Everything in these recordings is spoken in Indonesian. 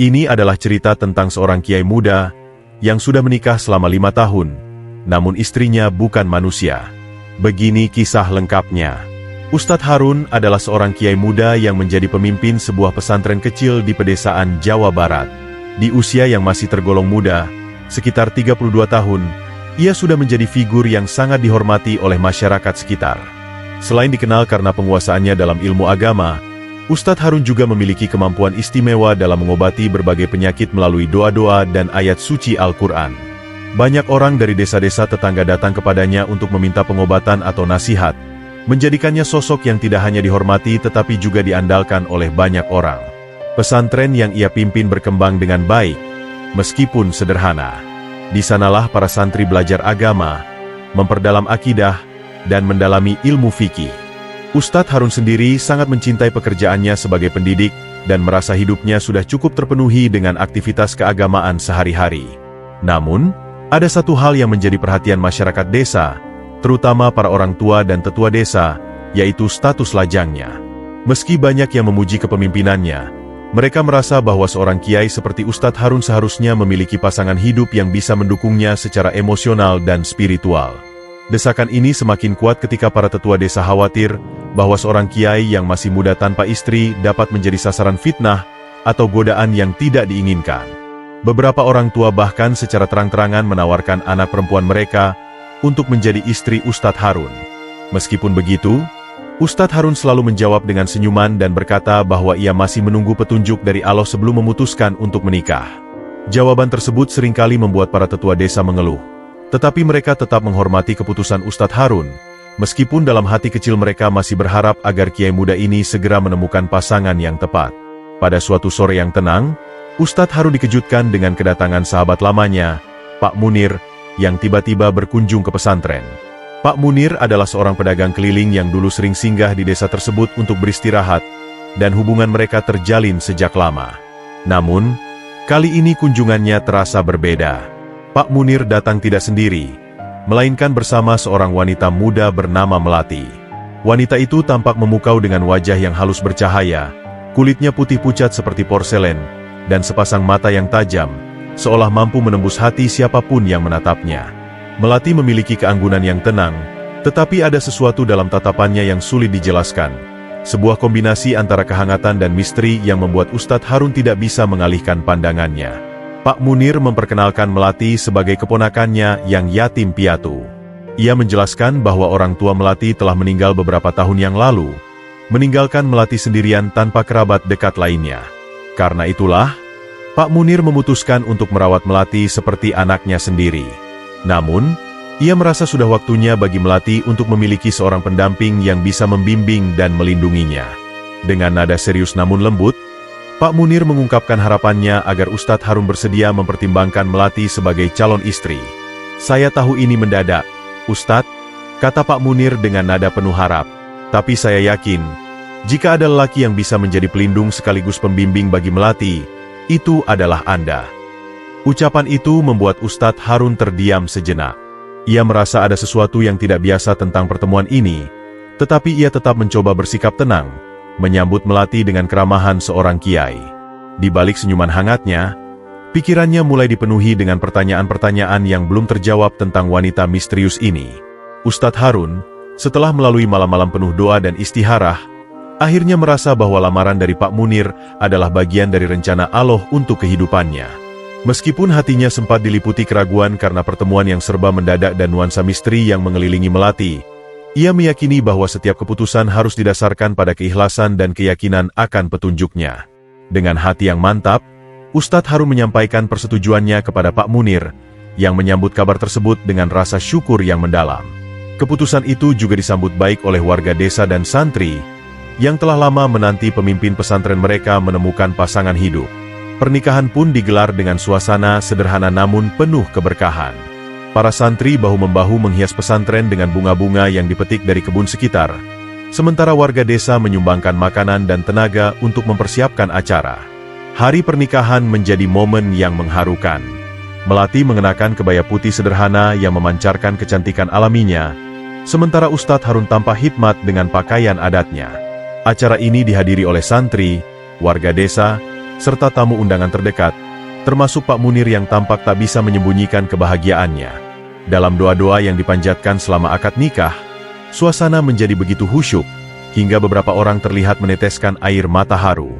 Ini adalah cerita tentang seorang kiai muda yang sudah menikah selama 5 tahun, namun istrinya bukan manusia. Begini kisah lengkapnya. Ustadz Harun adalah seorang kiai muda yang menjadi pemimpin sebuah pesantren kecil di pedesaan Jawa Barat. Di usia yang masih tergolong muda, sekitar 32 tahun, ia sudah menjadi figur yang sangat dihormati oleh masyarakat sekitar. Selain dikenal karena penguasaannya dalam ilmu agama, Ustadz Harun juga memiliki kemampuan istimewa dalam mengobati berbagai penyakit melalui doa-doa dan ayat suci Al-Quran. Banyak orang dari desa-desa tetangga datang kepadanya untuk meminta pengobatan atau nasihat, menjadikannya sosok yang tidak hanya dihormati tetapi juga diandalkan oleh banyak orang. Pesantren yang ia pimpin berkembang dengan baik, meskipun sederhana. Di sanalah para santri belajar agama, memperdalam akidah, dan mendalami ilmu fikih. Ustadz Harun sendiri sangat mencintai pekerjaannya sebagai pendidik dan merasa hidupnya sudah cukup terpenuhi dengan aktivitas keagamaan sehari-hari. Namun, ada satu hal yang menjadi perhatian masyarakat desa, terutama para orang tua dan tetua desa, yaitu status lajangnya. Meski banyak yang memuji kepemimpinannya, mereka merasa bahwa seorang kiai seperti Ustadz Harun seharusnya memiliki pasangan hidup yang bisa mendukungnya secara emosional dan spiritual. Desakan ini semakin kuat ketika para tetua desa khawatir bahwa seorang kiai yang masih muda tanpa istri dapat menjadi sasaran fitnah atau godaan yang tidak diinginkan. Beberapa orang tua bahkan secara terang-terangan menawarkan anak perempuan mereka untuk menjadi istri Ustadz Harun. Meskipun begitu, Ustadz Harun selalu menjawab dengan senyuman dan berkata bahwa ia masih menunggu petunjuk dari Allah sebelum memutuskan untuk menikah. Jawaban tersebut seringkali membuat para tetua desa mengeluh. Tetapi mereka tetap menghormati keputusan Ustadz Harun, meskipun dalam hati kecil mereka masih berharap agar kiai muda ini segera menemukan pasangan yang tepat. Pada suatu sore yang tenang, Ustadz Harun dikejutkan dengan kedatangan sahabat lamanya, Pak Munir, yang tiba-tiba berkunjung ke pesantren. Pak Munir adalah seorang pedagang keliling yang dulu sering singgah di desa tersebut untuk beristirahat, dan hubungan mereka terjalin sejak lama. Namun, kali ini kunjungannya terasa berbeda. Pak Munir datang tidak sendiri, melainkan bersama seorang wanita muda bernama Melati. Wanita itu tampak memukau dengan wajah yang halus bercahaya, kulitnya putih pucat seperti porselen, dan sepasang mata yang tajam, seolah mampu menembus hati siapapun yang menatapnya. Melati memiliki keanggunan yang tenang, tetapi ada sesuatu dalam tatapannya yang sulit dijelaskan. Sebuah kombinasi antara kehangatan dan misteri yang membuat Ustadz Harun tidak bisa mengalihkan pandangannya. Pak Munir memperkenalkan Melati sebagai keponakannya yang yatim piatu. Ia menjelaskan bahwa orang tua Melati telah meninggal beberapa tahun yang lalu, meninggalkan Melati sendirian tanpa kerabat dekat lainnya. Karena itulah, Pak Munir memutuskan untuk merawat Melati seperti anaknya sendiri. Namun, ia merasa sudah waktunya bagi Melati untuk memiliki seorang pendamping yang bisa membimbing dan melindunginya. Dengan nada serius namun lembut, Pak Munir mengungkapkan harapannya agar Ustadz Harun bersedia mempertimbangkan Melati sebagai calon istri. "Saya tahu ini mendadak, Ustadz," kata Pak Munir dengan nada penuh harap. "Tapi saya yakin, jika ada lelaki yang bisa menjadi pelindung sekaligus pembimbing bagi Melati, itu adalah Anda." Ucapan itu membuat Ustadz Harun terdiam sejenak. Ia merasa ada sesuatu yang tidak biasa tentang pertemuan ini, tetapi ia tetap mencoba bersikap tenang, menyambut Melati dengan keramahan seorang kiai. Di balik senyuman hangatnya, pikirannya mulai dipenuhi dengan pertanyaan-pertanyaan yang belum terjawab tentang wanita misterius ini. Ustadz Harun, setelah melalui malam-malam penuh doa dan istiharah, akhirnya merasa bahwa lamaran dari Pak Munir adalah bagian dari rencana Allah untuk kehidupannya. Meskipun hatinya sempat diliputi keraguan karena pertemuan yang serba mendadak dan nuansa misteri yang mengelilingi Melati, ia meyakini bahwa setiap keputusan harus didasarkan pada keikhlasan dan keyakinan akan petunjuknya. Dengan hati yang mantap, Ustadz Harun menyampaikan persetujuannya kepada Pak Munir, yang menyambut kabar tersebut dengan rasa syukur yang mendalam. Keputusan itu juga disambut baik oleh warga desa dan santri, yang telah lama menanti pemimpin pesantren mereka menemukan pasangan hidup. Pernikahan pun digelar dengan suasana sederhana namun penuh keberkahan. Para santri bahu-membahu menghias pesantren dengan bunga-bunga yang dipetik dari kebun sekitar, sementara warga desa menyumbangkan makanan dan tenaga untuk mempersiapkan acara. Hari pernikahan menjadi momen yang mengharukan. Melati mengenakan kebaya putih sederhana yang memancarkan kecantikan alaminya, sementara Ustadz Harun tampak hikmat dengan pakaian adatnya. Acara ini dihadiri oleh santri, warga desa, serta tamu undangan terdekat, termasuk Pak Munir yang tampak tak bisa menyembunyikan kebahagiaannya. Dalam doa-doa yang dipanjatkan selama akad nikah, suasana menjadi begitu khusyuk, hingga beberapa orang terlihat meneteskan air mata haru.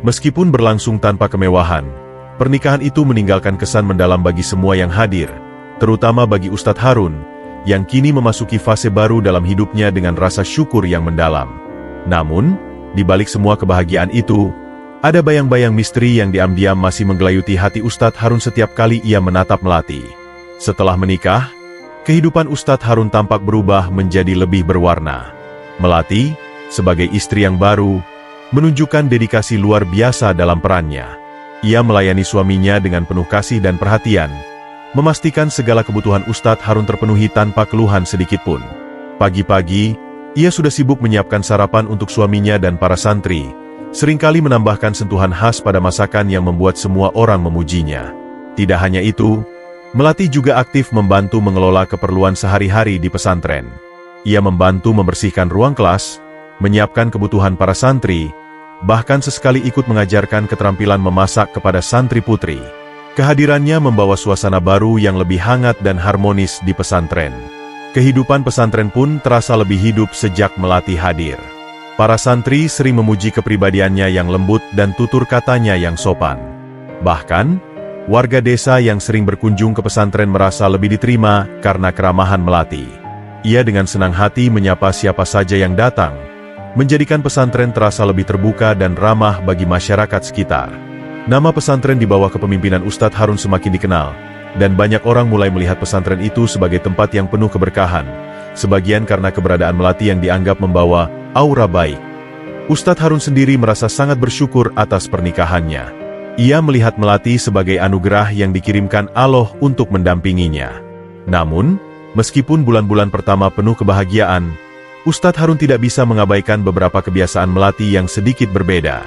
Meskipun berlangsung tanpa kemewahan, pernikahan itu meninggalkan kesan mendalam bagi semua yang hadir, terutama bagi Ustadz Harun, yang kini memasuki fase baru dalam hidupnya dengan rasa syukur yang mendalam. Namun, di balik semua kebahagiaan itu, ada bayang-bayang misteri yang diam-diam masih menggelayuti hati Ustadz Harun setiap kali ia menatap Melati. Setelah menikah, kehidupan Ustadz Harun tampak berubah menjadi lebih berwarna. Melati, sebagai istri yang baru, menunjukkan dedikasi luar biasa dalam perannya. Ia melayani suaminya dengan penuh kasih dan perhatian, memastikan segala kebutuhan Ustadz Harun terpenuhi tanpa keluhan sedikitpun. Pagi-pagi, ia sudah sibuk menyiapkan sarapan untuk suaminya dan para santri, seringkali menambahkan sentuhan khas pada masakan yang membuat semua orang memujinya. Tidak hanya itu, Melati juga aktif membantu mengelola keperluan sehari-hari di pesantren. Ia membantu membersihkan ruang kelas, menyiapkan kebutuhan para santri, bahkan sesekali ikut mengajarkan keterampilan memasak kepada santri putri. Kehadirannya membawa suasana baru yang lebih hangat dan harmonis di pesantren. Kehidupan pesantren pun terasa lebih hidup sejak Melati hadir. Para santri sering memuji kepribadiannya yang lembut dan tutur katanya yang sopan. Bahkan, warga desa yang sering berkunjung ke pesantren merasa lebih diterima karena keramahan Melati. Ia dengan senang hati menyapa siapa saja yang datang, menjadikan pesantren terasa lebih terbuka dan ramah bagi masyarakat sekitar. Nama pesantren di bawah kepemimpinan Ustadz Harun semakin dikenal, dan banyak orang mulai melihat pesantren itu sebagai tempat yang penuh keberkahan, sebagian karena keberadaan Melati yang dianggap membawa aura baik. Ustadz Harun sendiri merasa sangat bersyukur atas pernikahannya. Ia melihat Melati sebagai anugerah yang dikirimkan Allah untuk mendampinginya. Namun, meskipun bulan-bulan pertama penuh kebahagiaan, Ustadz Harun tidak bisa mengabaikan beberapa kebiasaan Melati yang sedikit berbeda.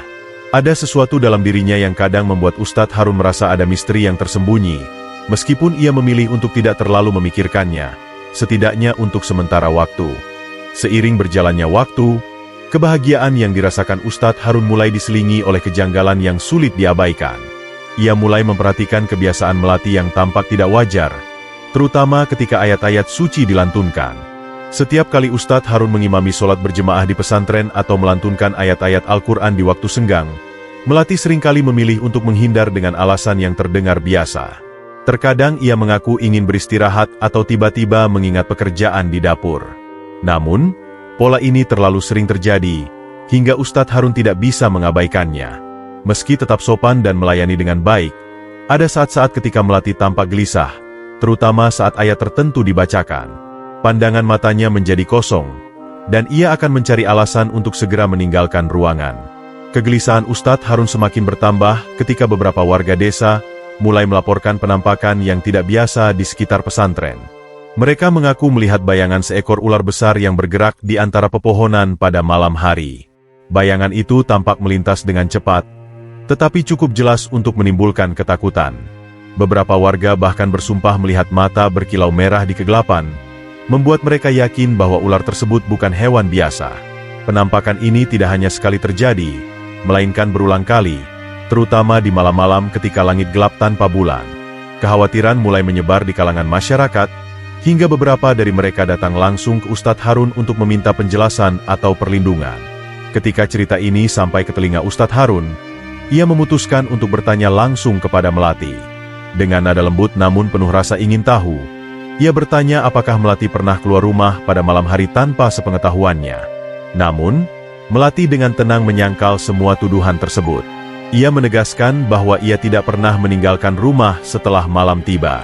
Ada sesuatu dalam dirinya yang kadang membuat Ustadz Harun merasa ada misteri yang tersembunyi, meskipun ia memilih untuk tidak terlalu memikirkannya, setidaknya untuk sementara waktu. Seiring berjalannya waktu, kebahagiaan yang dirasakan Ustadz Harun mulai diselingi oleh kejanggalan yang sulit diabaikan. Ia mulai memperhatikan kebiasaan Melati yang tampak tidak wajar, terutama ketika ayat-ayat suci dilantunkan. Setiap kali Ustadz Harun mengimami sholat berjemaah di pesantren atau melantunkan ayat-ayat Al-Quran di waktu senggang, Melati seringkali memilih untuk menghindar dengan alasan yang terdengar biasa. Terkadang ia mengaku ingin beristirahat atau tiba-tiba mengingat pekerjaan di dapur. Namun, pola ini terlalu sering terjadi, hingga Ustadz Harun tidak bisa mengabaikannya. Meski tetap sopan dan melayani dengan baik, ada saat-saat ketika Melati tampak gelisah, terutama saat ayat tertentu dibacakan. Pandangan matanya menjadi kosong, dan ia akan mencari alasan untuk segera meninggalkan ruangan. Kegelisahan Ustadz Harun semakin bertambah ketika beberapa warga desa mulai melaporkan penampakan yang tidak biasa di sekitar pesantren. Mereka mengaku melihat bayangan seekor ular besar yang bergerak di antara pepohonan pada malam hari. Bayangan itu tampak melintas dengan cepat, tetapi cukup jelas untuk menimbulkan ketakutan. Beberapa warga bahkan bersumpah melihat mata berkilau merah di kegelapan, membuat mereka yakin bahwa ular tersebut bukan hewan biasa. Penampakan ini tidak hanya sekali terjadi, melainkan berulang kali, terutama di malam-malam ketika langit gelap tanpa bulan. Kekhawatiran mulai menyebar di kalangan masyarakat, hingga beberapa dari mereka datang langsung ke Ustadz Harun untuk meminta penjelasan atau perlindungan. Ketika cerita ini sampai ke telinga Ustadz Harun, ia memutuskan untuk bertanya langsung kepada Melati. Dengan nada lembut namun penuh rasa ingin tahu, ia bertanya apakah Melati pernah keluar rumah pada malam hari tanpa sepengetahuannya. Namun, Melati dengan tenang menyangkal semua tuduhan tersebut. Ia menegaskan bahwa ia tidak pernah meninggalkan rumah setelah malam tiba.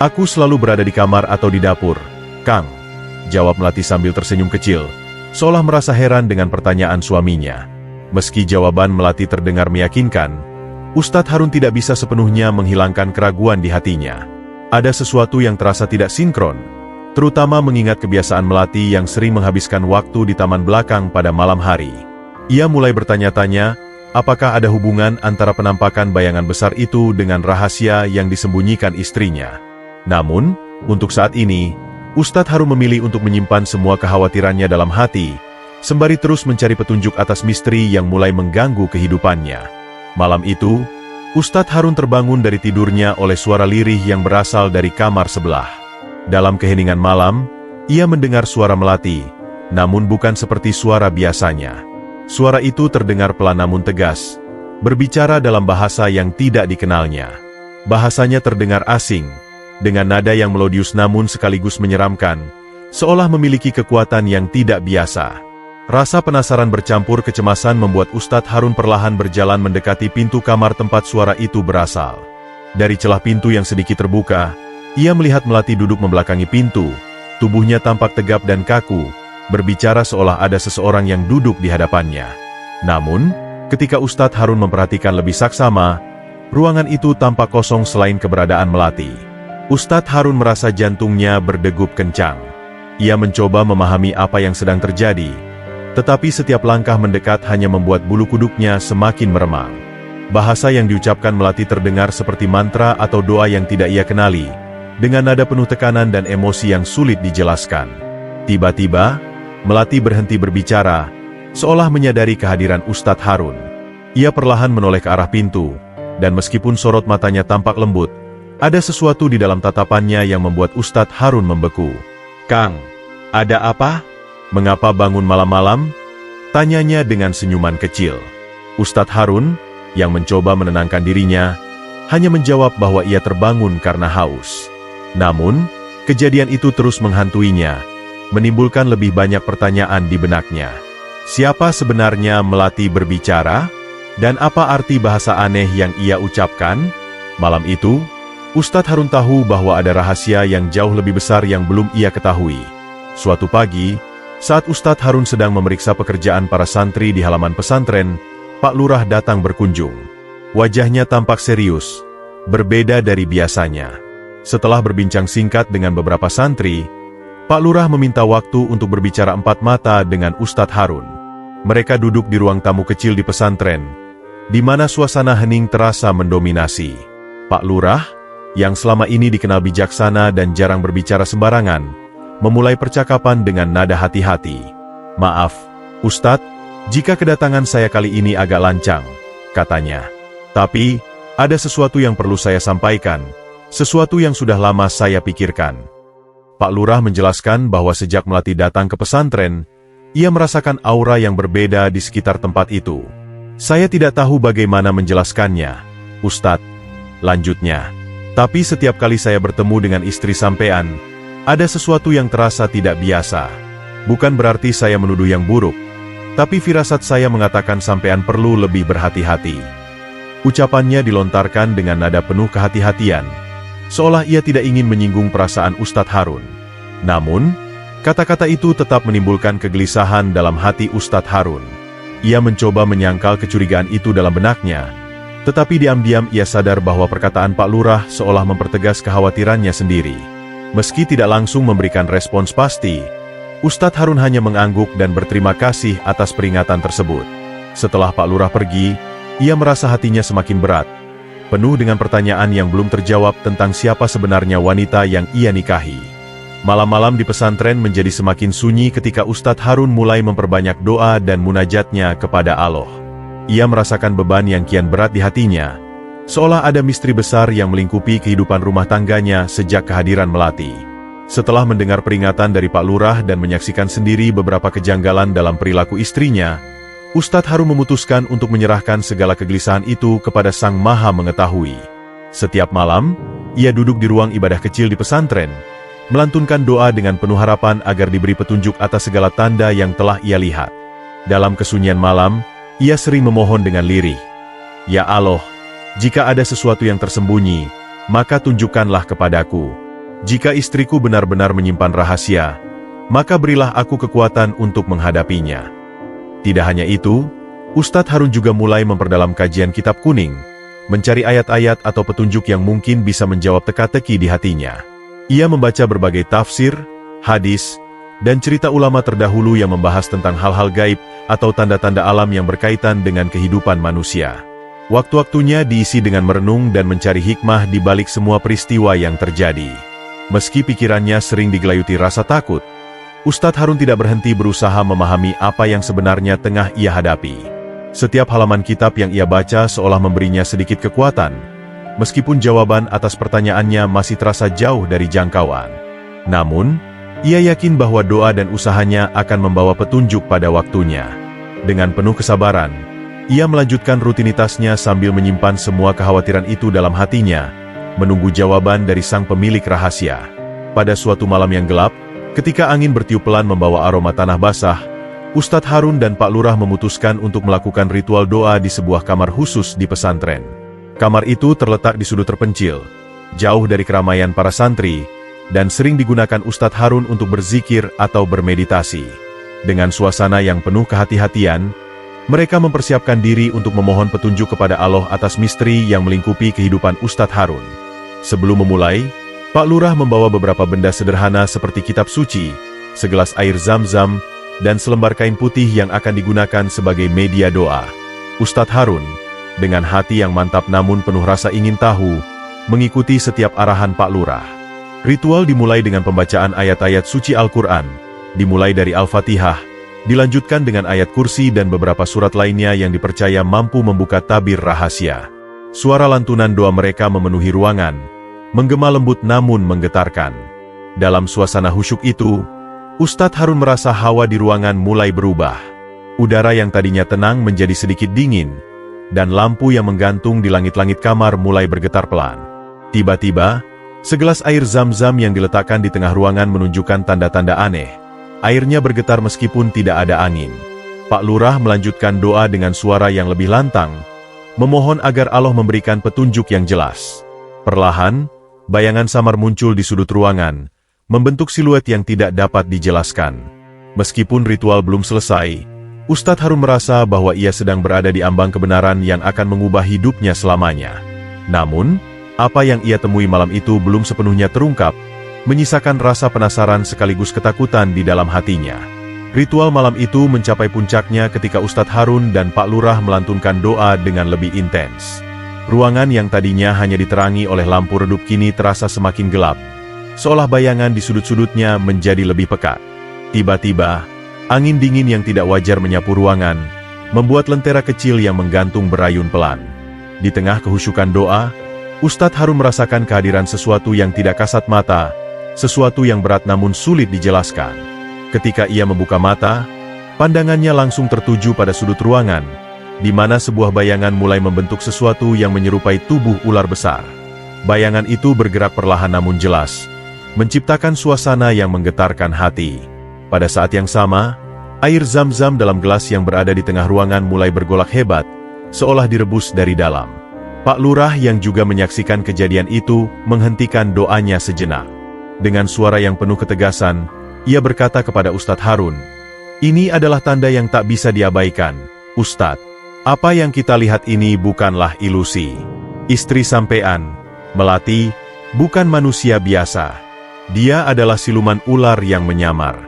"Aku selalu berada di kamar atau di dapur, Kang," jawab Melati sambil tersenyum kecil, seolah merasa heran dengan pertanyaan suaminya. Meski jawaban Melati terdengar meyakinkan, Ustadz Harun tidak bisa sepenuhnya menghilangkan keraguan di hatinya. Ada sesuatu yang terasa tidak sinkron, terutama mengingat kebiasaan Melati yang sering menghabiskan waktu di taman belakang pada malam hari. Ia mulai bertanya-tanya, apakah ada hubungan antara penampakan bayangan besar itu dengan rahasia yang disembunyikan istrinya. Namun, untuk saat ini, Ustadz Harun memilih untuk menyimpan semua kekhawatirannya dalam hati, sembari terus mencari petunjuk atas misteri yang mulai mengganggu kehidupannya. Malam itu, Ustadz Harun terbangun dari tidurnya oleh suara lirih yang berasal dari kamar sebelah. Dalam keheningan malam, ia mendengar suara melati, namun bukan seperti suara biasanya. Suara itu terdengar pelan namun tegas, berbicara dalam bahasa yang tidak dikenalnya. Bahasanya terdengar asing, dengan nada yang melodius namun sekaligus menyeramkan, seolah memiliki kekuatan yang tidak biasa. Rasa penasaran bercampur kecemasan membuat Ustadz Harun perlahan berjalan mendekati pintu kamar tempat suara itu berasal. Dari celah pintu yang sedikit terbuka, ia melihat melati duduk membelakangi pintu, tubuhnya tampak tegap dan kaku, berbicara seolah ada seseorang yang duduk di hadapannya. Namun, ketika Ustadz Harun memperhatikan lebih saksama, ruangan itu tampak kosong selain keberadaan melati. Ustadz Harun merasa jantungnya berdegup kencang. Ia mencoba memahami apa yang sedang terjadi, tetapi setiap langkah mendekat hanya membuat bulu kuduknya semakin meremang. Bahasa yang diucapkan melati terdengar seperti mantra atau doa yang tidak ia kenali, dengan nada penuh tekanan dan emosi yang sulit dijelaskan. Tiba-tiba, melati berhenti berbicara, seolah menyadari kehadiran Ustadz Harun. Ia perlahan menoleh ke arah pintu, dan meskipun sorot matanya tampak lembut, ada sesuatu di dalam tatapannya yang membuat Ustadz Harun membeku. "Kang, ada apa? Mengapa bangun malam-malam?" tanyanya dengan senyuman kecil. Ustadz Harun, yang mencoba menenangkan dirinya, hanya menjawab bahwa ia terbangun karena haus. Namun, kejadian itu terus menghantuinya, menimbulkan lebih banyak pertanyaan di benaknya. Siapa sebenarnya melati berbicara? Dan apa arti bahasa aneh yang ia ucapkan? Malam itu, Ustadz Harun tahu bahwa ada rahasia yang jauh lebih besar yang belum ia ketahui. Suatu pagi, saat Ustadz Harun sedang memeriksa pekerjaan para santri di halaman pesantren, Pak Lurah datang berkunjung. Wajahnya tampak serius, berbeda dari biasanya. Setelah berbincang singkat dengan beberapa santri, Pak Lurah meminta waktu untuk berbicara empat mata dengan Ustadz Harun. Mereka duduk di ruang tamu kecil di pesantren, di mana suasana hening terasa mendominasi. Pak Lurah, yang selama ini dikenal bijaksana dan jarang berbicara sembarangan, memulai percakapan dengan nada hati-hati. "Maaf, Ustadz, jika kedatangan saya kali ini agak lancang," katanya. "Tapi, ada sesuatu yang perlu saya sampaikan, sesuatu yang sudah lama saya pikirkan." Pak Lurah menjelaskan bahwa sejak melati datang ke pesantren, ia merasakan aura yang berbeda di sekitar tempat itu. "Saya tidak tahu bagaimana menjelaskannya, Ustadz," lanjutnya. "Tapi setiap kali saya bertemu dengan istri sampean, ada sesuatu yang terasa tidak biasa. Bukan berarti saya menuduh yang buruk, tapi firasat saya mengatakan sampean perlu lebih berhati-hati." Ucapannya dilontarkan dengan nada penuh kehati-hatian, seolah ia tidak ingin menyinggung perasaan Ustadz Harun. Namun, kata-kata itu tetap menimbulkan kegelisahan dalam hati Ustadz Harun. Ia mencoba menyangkal kecurigaan itu dalam benaknya, tetapi diam-diam ia sadar bahwa perkataan Pak Lurah seolah mempertegas kekhawatirannya sendiri. Meski tidak langsung memberikan respons pasti, Ustadz Harun hanya mengangguk dan berterima kasih atas peringatan tersebut. Setelah Pak Lurah pergi, ia merasa hatinya semakin berat, penuh dengan pertanyaan yang belum terjawab tentang siapa sebenarnya wanita yang ia nikahi. Malam-malam di pesantren menjadi semakin sunyi ketika Ustadz Harun mulai memperbanyak doa dan munajatnya kepada Allah. Ia merasakan beban yang kian berat di hatinya, seolah ada misteri besar yang melingkupi kehidupan rumah tangganya sejak kehadiran melati. Setelah mendengar peringatan dari Pak Lurah dan menyaksikan sendiri beberapa kejanggalan dalam perilaku istrinya, Ustadz Harun memutuskan untuk menyerahkan segala kegelisahan itu kepada Sang Maha Mengetahui. Setiap malam, ia duduk di ruang ibadah kecil di pesantren, melantunkan doa dengan penuh harapan agar diberi petunjuk atas segala tanda yang telah ia lihat. Dalam kesunyian malam, ia sering memohon dengan lirih, "Ya Allah, jika ada sesuatu yang tersembunyi, maka tunjukkanlah kepadaku. Jika istriku benar-benar menyimpan rahasia, maka berilah aku kekuatan untuk menghadapinya." Tidak hanya itu, Ustadz Harun juga mulai memperdalam kajian kitab kuning, mencari ayat-ayat atau petunjuk yang mungkin bisa menjawab teka-teki di hatinya. Ia membaca berbagai tafsir, hadis, dan cerita ulama terdahulu yang membahas tentang hal-hal gaib atau tanda-tanda alam yang berkaitan dengan kehidupan manusia. Waktu-waktunya diisi dengan merenung dan mencari hikmah di balik semua peristiwa yang terjadi. Meski pikirannya sering digelayuti rasa takut, Ustadz Harun tidak berhenti berusaha memahami apa yang sebenarnya tengah ia hadapi. Setiap halaman kitab yang ia baca seolah memberinya sedikit kekuatan, meskipun jawaban atas pertanyaannya masih terasa jauh dari jangkauan. Namun, ia yakin bahwa doa dan usahanya akan membawa petunjuk pada waktunya. Dengan penuh kesabaran, ia melanjutkan rutinitasnya sambil menyimpan semua kekhawatiran itu dalam hatinya, menunggu jawaban dari sang pemilik rahasia. Pada suatu malam yang gelap, ketika angin bertiup pelan membawa aroma tanah basah, Ustadz Harun dan Pak Lurah memutuskan untuk melakukan ritual doa di sebuah kamar khusus di pesantren. Kamar itu terletak di sudut terpencil, jauh dari keramaian para santri, dan sering digunakan Ustadz Harun untuk berzikir atau bermeditasi. Dengan suasana yang penuh kehati-hatian, mereka mempersiapkan diri untuk memohon petunjuk kepada Allah atas misteri yang melingkupi kehidupan Ustadz Harun. Sebelum memulai, Pak Lurah membawa beberapa benda sederhana seperti kitab suci, segelas air zam-zam, dan selembar kain putih yang akan digunakan sebagai media doa. Ustadz Harun, dengan hati yang mantap namun penuh rasa ingin tahu, mengikuti setiap arahan Pak Lurah. Ritual dimulai dengan pembacaan ayat-ayat suci Al-Quran, dimulai dari Al-Fatihah, dilanjutkan dengan ayat kursi dan beberapa surat lainnya yang dipercaya mampu membuka tabir rahasia. Suara lantunan doa mereka memenuhi ruangan, menggema lembut namun menggetarkan. Dalam suasana khusyuk itu, Ustadz Harun merasa hawa di ruangan mulai berubah. Udara yang tadinya tenang menjadi sedikit dingin, dan lampu yang menggantung di langit-langit kamar mulai bergetar pelan. Tiba-tiba, segelas air zam-zam yang diletakkan di tengah ruangan menunjukkan tanda-tanda aneh. Airnya bergetar meskipun tidak ada angin. Pak Lurah melanjutkan doa dengan suara yang lebih lantang, memohon agar Allah memberikan petunjuk yang jelas. Perlahan, bayangan samar muncul di sudut ruangan, membentuk siluet yang tidak dapat dijelaskan. Meskipun ritual belum selesai, Ustadz Harun merasa bahwa ia sedang berada di ambang kebenaran yang akan mengubah hidupnya selamanya. Namun, apa yang ia temui malam itu belum sepenuhnya terungkap, menyisakan rasa penasaran sekaligus ketakutan di dalam hatinya. Ritual malam itu mencapai puncaknya ketika Ustadz Harun dan Pak Lurah melantunkan doa dengan lebih intens. Ruangan yang tadinya hanya diterangi oleh lampu redup kini terasa semakin gelap, seolah bayangan di sudut-sudutnya menjadi lebih pekat. Tiba-tiba, angin dingin yang tidak wajar menyapu ruangan, membuat lentera kecil yang menggantung berayun pelan. Di tengah kehusyukan doa, Ustadz Harun merasakan kehadiran sesuatu yang tidak kasat mata, sesuatu yang berat namun sulit dijelaskan. Ketika ia membuka mata, pandangannya langsung tertuju pada sudut ruangan, di mana sebuah bayangan mulai membentuk sesuatu yang menyerupai tubuh ular besar. Bayangan itu bergerak perlahan namun jelas, menciptakan suasana yang menggetarkan hati. Pada saat yang sama, air zam-zam dalam gelas yang berada di tengah ruangan mulai bergolak hebat, seolah direbus dari dalam. Pak Lurah yang juga menyaksikan kejadian itu, menghentikan doanya sejenak. Dengan suara yang penuh ketegasan, ia berkata kepada Ustadz Harun, "Ini adalah tanda yang tak bisa diabaikan, Ustadz. Apa yang kita lihat ini bukanlah ilusi. Istri sampean, Melati, bukan manusia biasa. Dia adalah siluman ular yang menyamar."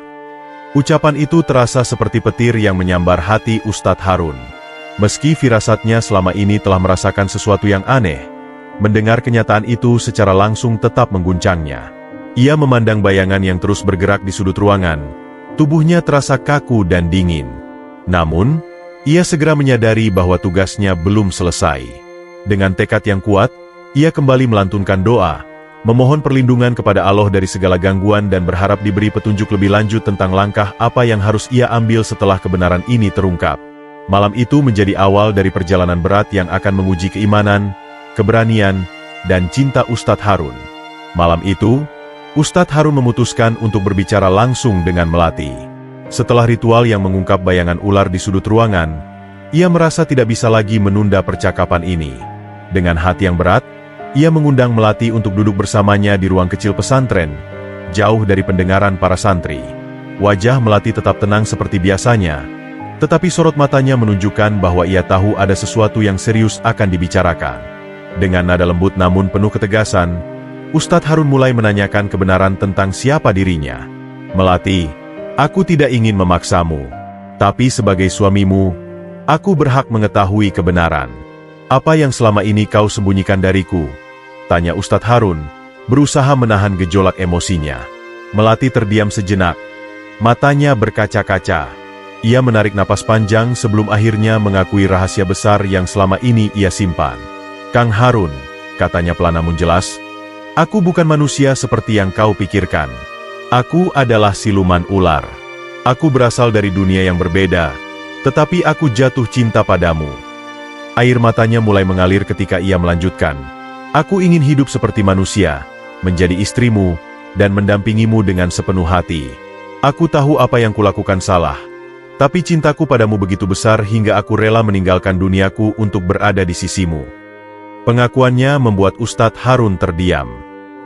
Ucapan itu terasa seperti petir yang menyambar hati Ustadz Harun. Meski firasatnya selama ini telah merasakan sesuatu yang aneh, mendengar kenyataan itu secara langsung tetap mengguncangnya. Ia memandang bayangan yang terus bergerak di sudut ruangan. Tubuhnya terasa kaku dan dingin. Namun, ia segera menyadari bahwa tugasnya belum selesai. Dengan tekad yang kuat, ia kembali melantunkan doa, memohon perlindungan kepada Allah dari segala gangguan dan berharap diberi petunjuk lebih lanjut tentang langkah apa yang harus ia ambil setelah kebenaran ini terungkap. Malam itu menjadi awal dari perjalanan berat yang akan menguji keimanan, keberanian, dan cinta Ustadz Harun. Malam itu, Ustadz Harun memutuskan untuk berbicara langsung dengan Melati. Setelah ritual yang mengungkap bayangan ular di sudut ruangan, ia merasa tidak bisa lagi menunda percakapan ini. Dengan hati yang berat, ia mengundang Melati untuk duduk bersamanya di ruang kecil pesantren, jauh dari pendengaran para santri. Wajah Melati tetap tenang seperti biasanya, tetapi sorot matanya menunjukkan bahwa ia tahu ada sesuatu yang serius akan dibicarakan. Dengan nada lembut namun penuh ketegasan, Ustadz Harun mulai menanyakan kebenaran tentang siapa dirinya. "Melati, aku tidak ingin memaksamu, tapi sebagai suamimu, aku berhak mengetahui kebenaran. Apa yang selama ini kau sembunyikan dariku?" tanya Ustadz Harun, berusaha menahan gejolak emosinya. Melati terdiam sejenak. Matanya berkaca-kaca. Ia menarik napas panjang sebelum akhirnya mengakui rahasia besar yang selama ini ia simpan. "Kang Harun," katanya pelan namun jelas, "aku bukan manusia seperti yang kau pikirkan. Aku adalah siluman ular. Aku berasal dari dunia yang berbeda, tetapi aku jatuh cinta padamu." Air matanya mulai mengalir ketika ia melanjutkan, "Aku ingin hidup seperti manusia, menjadi istrimu, dan mendampingimu dengan sepenuh hati. Aku tahu apa yang kulakukan salah, tapi cintaku padamu begitu besar hingga aku rela meninggalkan duniaku untuk berada di sisimu." Pengakuannya membuat Ustadz Harun terdiam.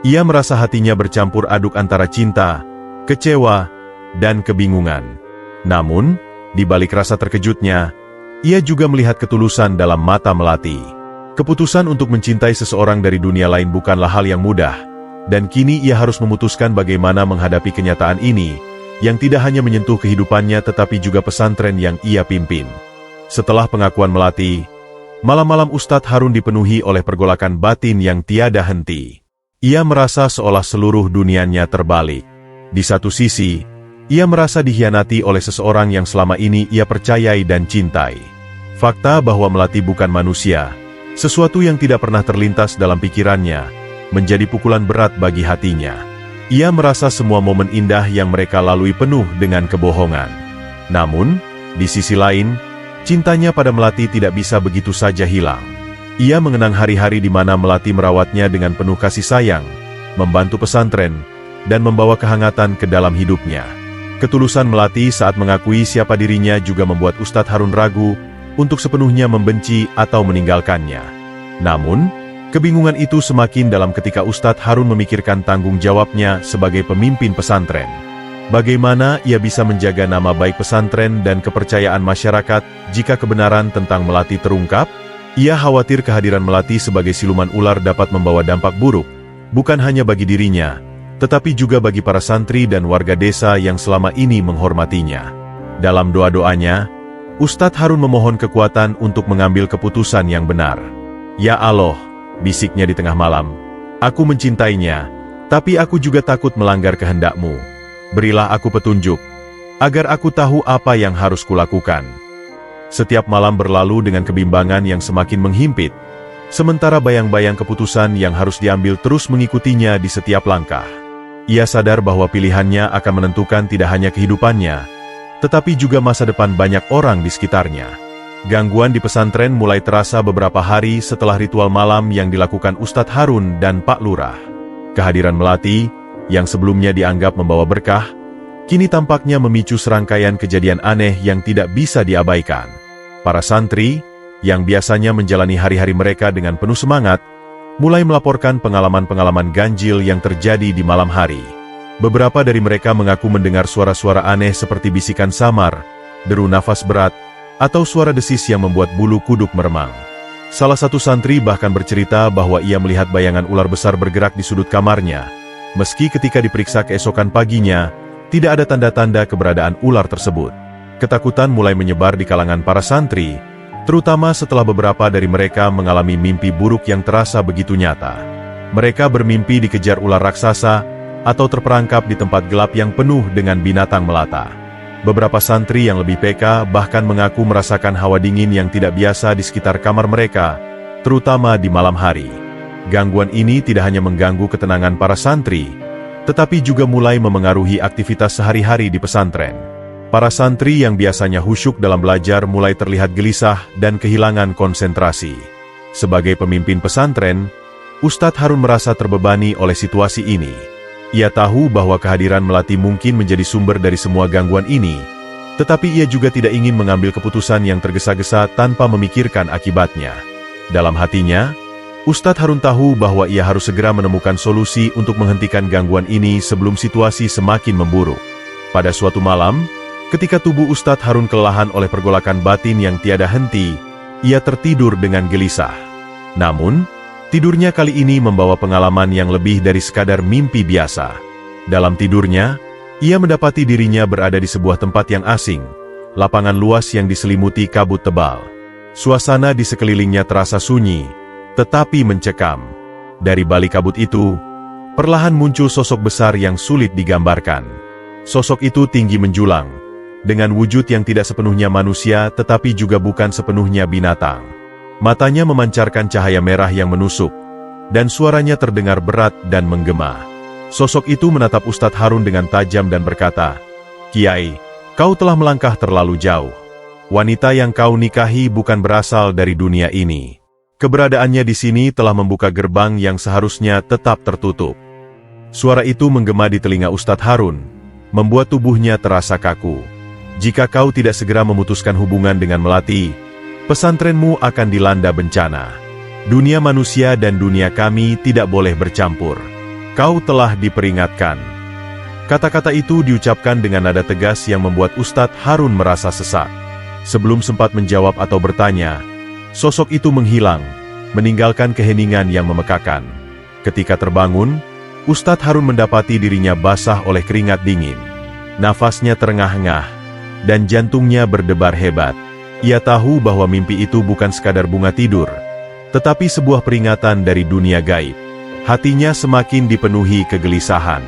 Ia merasa hatinya bercampur aduk antara cinta, kecewa, dan kebingungan. Namun, di balik rasa terkejutnya, ia juga melihat ketulusan dalam mata Melati. Keputusan untuk mencintai seseorang dari dunia lain bukanlah hal yang mudah, dan kini ia harus memutuskan bagaimana menghadapi kenyataan ini, yang tidak hanya menyentuh kehidupannya tetapi juga pesantren yang ia pimpin. Setelah pengakuan Melati, malam-malam Ustadz Harun dipenuhi oleh pergolakan batin yang tiada henti. Ia merasa seolah seluruh dunianya terbalik. Di satu sisi, ia merasa dikhianati oleh seseorang yang selama ini ia percayai dan cintai. Fakta bahwa Melati bukan manusia, sesuatu yang tidak pernah terlintas dalam pikirannya, menjadi pukulan berat bagi hatinya. Ia merasa semua momen indah yang mereka lalui penuh dengan kebohongan. Namun, di sisi lain, cintanya pada Melati tidak bisa begitu saja hilang. Ia mengenang hari-hari di mana Melati merawatnya dengan penuh kasih sayang, membantu pesantren, dan membawa kehangatan ke dalam hidupnya. Ketulusan Melati saat mengakui siapa dirinya juga membuat Ustadz Harun ragu untuk sepenuhnya membenci atau meninggalkannya. Namun, kebingungan itu semakin dalam ketika Ustadz Harun memikirkan tanggung jawabnya sebagai pemimpin pesantren. Bagaimana ia bisa menjaga nama baik pesantren dan kepercayaan masyarakat jika kebenaran tentang Melati terungkap? Ia khawatir kehadiran Melati sebagai siluman ular dapat membawa dampak buruk, bukan hanya bagi dirinya, tetapi juga bagi para santri dan warga desa yang selama ini menghormatinya. Dalam doa-doanya, Ustadz Harun memohon kekuatan untuk mengambil keputusan yang benar. "Ya Allah," bisiknya di tengah malam, "aku mencintainya, tapi aku juga takut melanggar kehendak-Mu. Berilah aku petunjuk, agar aku tahu apa yang harus kulakukan." Setiap malam berlalu dengan kebimbangan yang semakin menghimpit, sementara bayang-bayang keputusan yang harus diambil terus mengikutinya di setiap langkah. Ia sadar bahwa pilihannya akan menentukan tidak hanya kehidupannya, tetapi juga masa depan banyak orang di sekitarnya. Gangguan di pesantren mulai terasa beberapa hari setelah ritual malam yang dilakukan Ustadz Harun dan Pak Lurah. Kehadiran Melati, yang sebelumnya dianggap membawa berkah, kini tampaknya memicu serangkaian kejadian aneh yang tidak bisa diabaikan. Para santri, yang biasanya menjalani hari-hari mereka dengan penuh semangat, mulai melaporkan pengalaman-pengalaman ganjil yang terjadi di malam hari. Beberapa dari mereka mengaku mendengar suara-suara aneh seperti bisikan samar, deru nafas berat, atau suara desis yang membuat bulu kuduk meremang. Salah satu santri bahkan bercerita bahwa ia melihat bayangan ular besar bergerak di sudut kamarnya, meski ketika diperiksa keesokan paginya, tidak ada tanda-tanda keberadaan ular tersebut. Ketakutan mulai menyebar di kalangan para santri, terutama setelah beberapa dari mereka mengalami mimpi buruk yang terasa begitu nyata. Mereka bermimpi dikejar ular raksasa, atau terperangkap di tempat gelap yang penuh dengan binatang melata. Beberapa santri yang lebih peka bahkan mengaku merasakan hawa dingin yang tidak biasa di sekitar kamar mereka, terutama di malam hari. Gangguan ini tidak hanya mengganggu ketenangan para santri, tetapi juga mulai memengaruhi aktivitas sehari-hari di pesantren. Para santri yang biasanya khusyuk dalam belajar mulai terlihat gelisah dan kehilangan konsentrasi. Sebagai pemimpin pesantren, Ustadz Harun merasa terbebani oleh situasi ini. Ia tahu bahwa kehadiran Melati mungkin menjadi sumber dari semua gangguan ini, tetapi ia juga tidak ingin mengambil keputusan yang tergesa-gesa tanpa memikirkan akibatnya. Dalam hatinya, Ustadz Harun tahu bahwa ia harus segera menemukan solusi untuk menghentikan gangguan ini sebelum situasi semakin memburuk. Pada suatu malam, ketika tubuh Ustadz Harun kelelahan oleh pergolakan batin yang tiada henti, ia tertidur dengan gelisah. Namun, tidurnya kali ini membawa pengalaman yang lebih dari sekadar mimpi biasa. Dalam tidurnya, ia mendapati dirinya berada di sebuah tempat yang asing, lapangan luas yang diselimuti kabut tebal. Suasana di sekelilingnya terasa sunyi, tetapi mencekam. Dari balik kabut itu, perlahan muncul sosok besar yang sulit digambarkan. Sosok itu tinggi menjulang, dengan wujud yang tidak sepenuhnya manusia tetapi juga bukan sepenuhnya binatang. Matanya memancarkan cahaya merah yang menusuk, dan suaranya terdengar berat dan menggema. Sosok itu menatap Ustadz Harun dengan tajam dan berkata, "Kiai, kau telah melangkah terlalu jauh. Wanita yang kau nikahi bukan berasal dari dunia ini. Keberadaannya di sini telah membuka gerbang yang seharusnya tetap tertutup." Suara itu menggema di telinga Ustadz Harun, membuat tubuhnya terasa kaku. "Jika kau tidak segera memutuskan hubungan dengan Melati, pesantrenmu akan dilanda bencana. Dunia manusia dan dunia kami tidak boleh bercampur. Kau telah diperingatkan." Kata-kata itu diucapkan dengan nada tegas yang membuat Ustadz Harun merasa sesak. Sebelum sempat menjawab atau bertanya, sosok itu menghilang, meninggalkan keheningan yang memekakan. Ketika terbangun, Ustadz Harun mendapati dirinya basah oleh keringat dingin. Nafasnya terengah-engah, dan jantungnya berdebar hebat. Ia tahu bahwa mimpi itu bukan sekadar bunga tidur, tetapi sebuah peringatan dari dunia gaib. Hatinya semakin dipenuhi kegelisahan.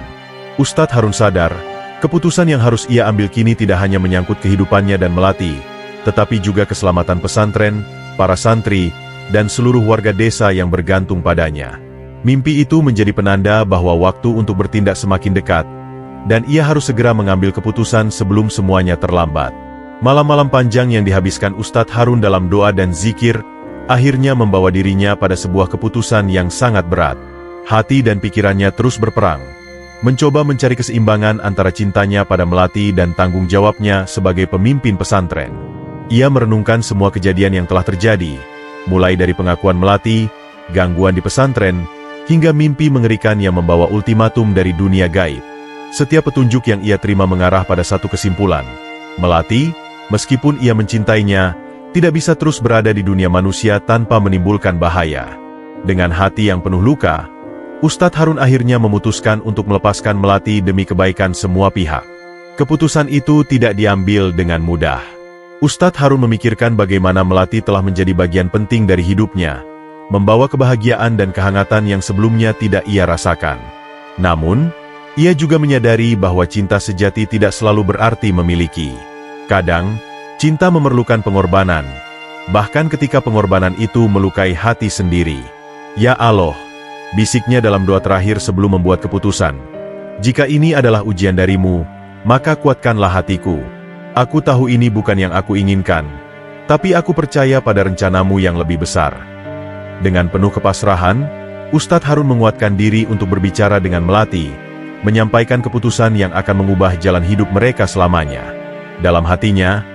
Ustadz Harun sadar, keputusan yang harus ia ambil kini tidak hanya menyangkut kehidupannya dan Melati, tetapi juga keselamatan pesantren, para santri, dan seluruh warga desa yang bergantung padanya. Mimpi itu menjadi penanda bahwa waktu untuk bertindak semakin dekat, dan ia harus segera mengambil keputusan sebelum semuanya terlambat. Malam-malam panjang yang dihabiskan Ustadz Harun dalam doa dan zikir, akhirnya membawa dirinya pada sebuah keputusan yang sangat berat. Hati dan pikirannya terus berperang, mencoba mencari keseimbangan antara cintanya pada Melati dan tanggung jawabnya sebagai pemimpin pesantren. Ia merenungkan semua kejadian yang telah terjadi, mulai dari pengakuan Melati, gangguan di pesantren, hingga mimpi mengerikan yang membawa ultimatum dari dunia gaib. Setiap petunjuk yang ia terima mengarah pada satu kesimpulan. Melati, meskipun ia mencintainya, tidak bisa terus berada di dunia manusia tanpa menimbulkan bahaya. Dengan hati yang penuh luka, Ustadz Harun akhirnya memutuskan untuk melepaskan Melati demi kebaikan semua pihak. Keputusan itu tidak diambil dengan mudah. Ustadz Harun memikirkan bagaimana Melati telah menjadi bagian penting dari hidupnya, membawa kebahagiaan dan kehangatan yang sebelumnya tidak ia rasakan. Namun, ia juga menyadari bahwa cinta sejati tidak selalu berarti memiliki. Kadang, cinta memerlukan pengorbanan, bahkan ketika pengorbanan itu melukai hati sendiri. "Ya Allah," bisiknya dalam doa terakhir sebelum membuat keputusan, "jika ini adalah ujian darimu, maka kuatkanlah hatiku. Aku tahu ini bukan yang aku inginkan, tapi aku percaya pada rencanamu yang lebih besar." Dengan penuh kepasrahan, Ustadz Harun menguatkan diri untuk berbicara dengan Melati, menyampaikan keputusan yang akan mengubah jalan hidup mereka selamanya. Dalam hatinya,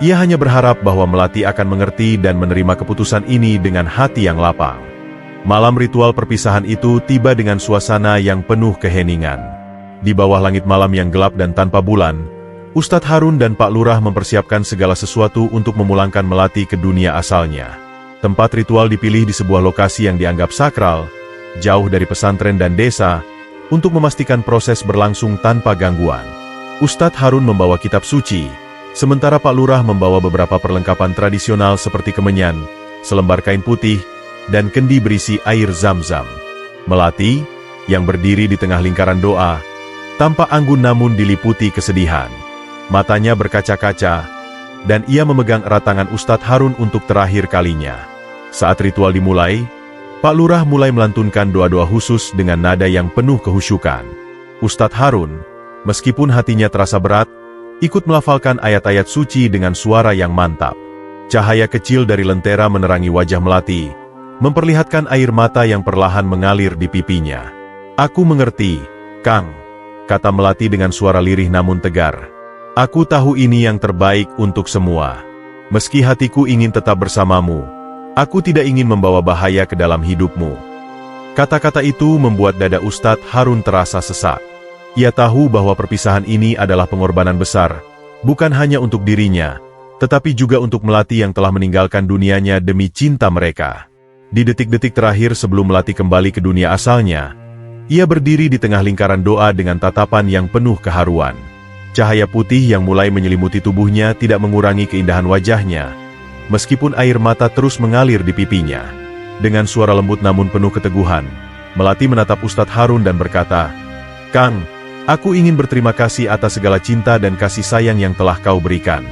ia hanya berharap bahwa Melati akan mengerti dan menerima keputusan ini dengan hati yang lapang. Malam ritual perpisahan itu tiba dengan suasana yang penuh keheningan. Di bawah langit malam yang gelap dan tanpa bulan, Ustadz Harun dan Pak Lurah mempersiapkan segala sesuatu untuk memulangkan Melati ke dunia asalnya. Tempat ritual dipilih di sebuah lokasi yang dianggap sakral, jauh dari pesantren dan desa, untuk memastikan proses berlangsung tanpa gangguan. Ustadz Harun membawa kitab suci, sementara Pak Lurah membawa beberapa perlengkapan tradisional seperti kemenyan, selembar kain putih, dan kendi berisi air zam-zam. Melati, yang berdiri di tengah lingkaran doa, tampak anggun namun diliputi kesedihan. Matanya berkaca-kaca, dan ia memegang erat tangan Ustadz Harun untuk terakhir kalinya. Saat ritual dimulai, Pak Lurah mulai melantunkan doa-doa khusus dengan nada yang penuh kehusyukan. Ustadz Harun, meskipun hatinya terasa berat, ikut melafalkan ayat-ayat suci dengan suara yang mantap. Cahaya kecil dari lentera menerangi wajah Melati, memperlihatkan air mata yang perlahan mengalir di pipinya. "Aku mengerti, Kang," kata Melati dengan suara lirih namun tegar. "Aku tahu ini yang terbaik untuk semua. Meski hatiku ingin tetap bersamamu, aku tidak ingin membawa bahaya ke dalam hidupmu." Kata-kata itu membuat dada Ustadz Harun terasa sesak. Ia tahu bahwa perpisahan ini adalah pengorbanan besar, bukan hanya untuk dirinya, tetapi juga untuk Melati yang telah meninggalkan dunianya demi cinta mereka. Di detik-detik terakhir sebelum Melati kembali ke dunia asalnya, ia berdiri di tengah lingkaran doa dengan tatapan yang penuh keharuan. Cahaya putih yang mulai menyelimuti tubuhnya tidak mengurangi keindahan wajahnya, meskipun air mata terus mengalir di pipinya. Dengan suara lembut namun penuh keteguhan, Melati menatap Ustadz Harun dan berkata, "Kang, Aku ingin berterima kasih atas segala cinta dan kasih sayang yang telah kau berikan.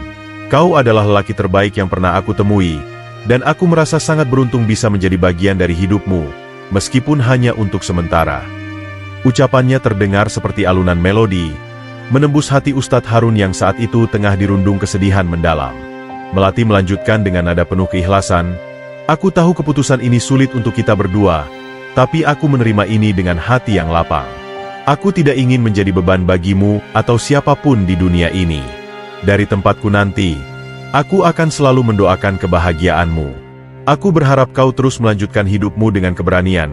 Kau adalah lelaki terbaik yang pernah aku temui, dan aku merasa sangat beruntung bisa menjadi bagian dari hidupmu, meskipun hanya untuk sementara. Ucapannya terdengar seperti alunan melodi, menembus hati Ustadz Harun yang saat itu tengah dirundung kesedihan mendalam. Melati melanjutkan dengan nada penuh keikhlasan, "Aku tahu keputusan ini sulit untuk kita berdua, tapi aku menerima ini dengan hati yang lapang. Aku tidak ingin menjadi beban bagimu atau siapapun di dunia ini. Dari tempatku nanti, aku akan selalu mendoakan kebahagiaanmu. Aku berharap kau terus melanjutkan hidupmu dengan keberanian,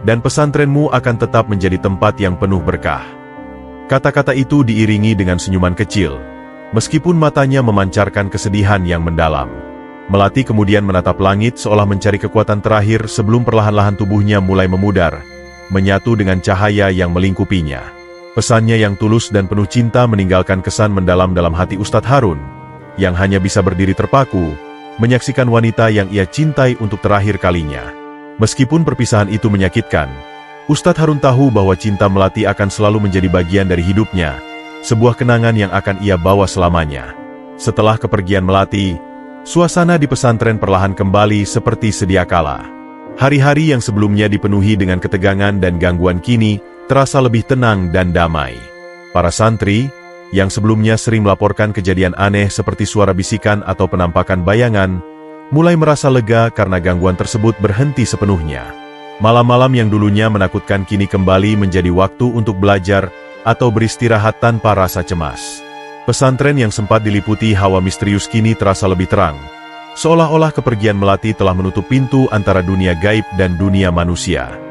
dan pesantrenmu akan tetap menjadi tempat yang penuh berkah." Kata-kata itu diiringi dengan senyuman kecil, meskipun matanya memancarkan kesedihan yang mendalam. Melati kemudian menatap langit seolah mencari kekuatan terakhir sebelum perlahan-lahan tubuhnya mulai memudar, menyatu dengan cahaya yang melingkupinya. Pesannya yang tulus dan penuh cinta meninggalkan kesan mendalam dalam hati Ustadz Harun, yang hanya bisa berdiri terpaku, menyaksikan wanita yang ia cintai untuk terakhir kalinya. Meskipun perpisahan itu menyakitkan, Ustadz Harun tahu bahwa cinta Melati akan selalu menjadi bagian dari hidupnya, sebuah kenangan yang akan ia bawa selamanya. Setelah kepergian Melati, suasana di pesantren perlahan kembali seperti sedia kala. Hari-hari yang sebelumnya dipenuhi dengan ketegangan dan gangguan kini terasa lebih tenang dan damai. Para santri, yang sebelumnya sering melaporkan kejadian aneh seperti suara bisikan atau penampakan bayangan, mulai merasa lega karena gangguan tersebut berhenti sepenuhnya. Malam-malam yang dulunya menakutkan kini kembali menjadi waktu untuk belajar atau beristirahat tanpa rasa cemas. Pesantren yang sempat diliputi hawa misterius kini terasa lebih terang, seolah-olah kepergian Melati telah menutup pintu antara dunia gaib dan dunia manusia.